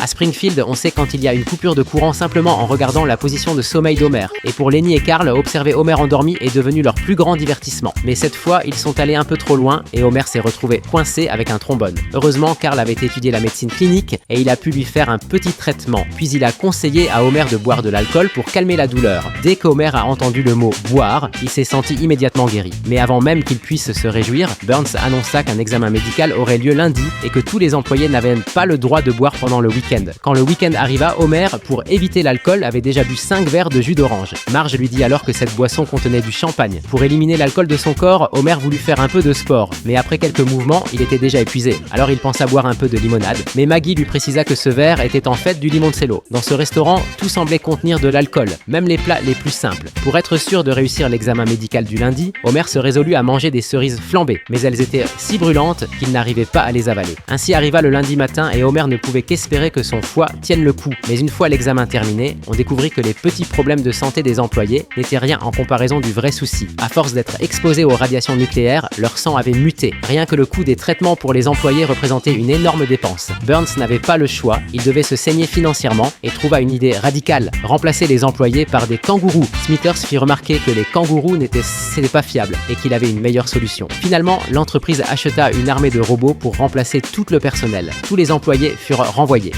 À Springfield, on sait quand il y a une coupure de courant simplement en regardant la position de sommeil d'Homer. Et pour Lenny et Carl, observer Homer endormi est devenu leur plus grand divertissement. Mais cette fois, ils sont allés un peu trop loin et Homer s'est retrouvé coincé avec un trombone. Heureusement, Carl avait étudié la médecine clinique et il a pu lui faire un petit traitement. Puis il a conseillé à Homer de boire de l'alcool pour calmer la douleur. Dès qu'Homer a entendu le mot « boire », il s'est senti immédiatement guéri. Mais avant même qu'il puisse se réjouir, Burns annonça qu'un examen médical aurait lieu lundi et que tous les employés n'avaient pas le droit de boire pendant le week-end. Quand le week-end arriva, Homer, pour éviter l'alcool, avait déjà bu 5 verres de jus d'orange. Marge lui dit alors que cette boisson contenait du champagne. Pour éliminer l'alcool de son corps, Homer voulut faire un peu de sport, mais après quelques mouvements, il était déjà épuisé. Alors il pensa boire un peu de limonade, mais Maggie lui précisa que ce verre était en fait du limoncello. Dans ce restaurant, tout semblait contenir de l'alcool, même les plats les plus simples. Pour être sûr de réussir l'examen médical du lundi, Homer se résolut à manger des cerises flambées, mais elles étaient si brûlantes qu'il n'arrivait pas à les avaler. Ainsi arriva le lundi matin et Homer ne pouvait qu'espérer que son foie tienne le coup. Mais une fois l'examen terminé, on découvrit que les petits problèmes de santé des employés n'étaient rien en comparaison du vrai souci. À force d'être exposés aux radiations nucléaires, leur sang avait muté. Rien que le coût des traitements pour les employés représentait une énorme dépense. Burns n'avait pas le choix, il devait se saigner financièrement et trouva une idée radicale, remplacer les employés par des kangourous. Smithers fit remarquer que les kangourous n'étaient pas fiables et qu'il avait une meilleure solution. Finalement, l'entreprise acheta une armée de robots pour remplacer tout le personnel. Tous les employés furent renvoyés.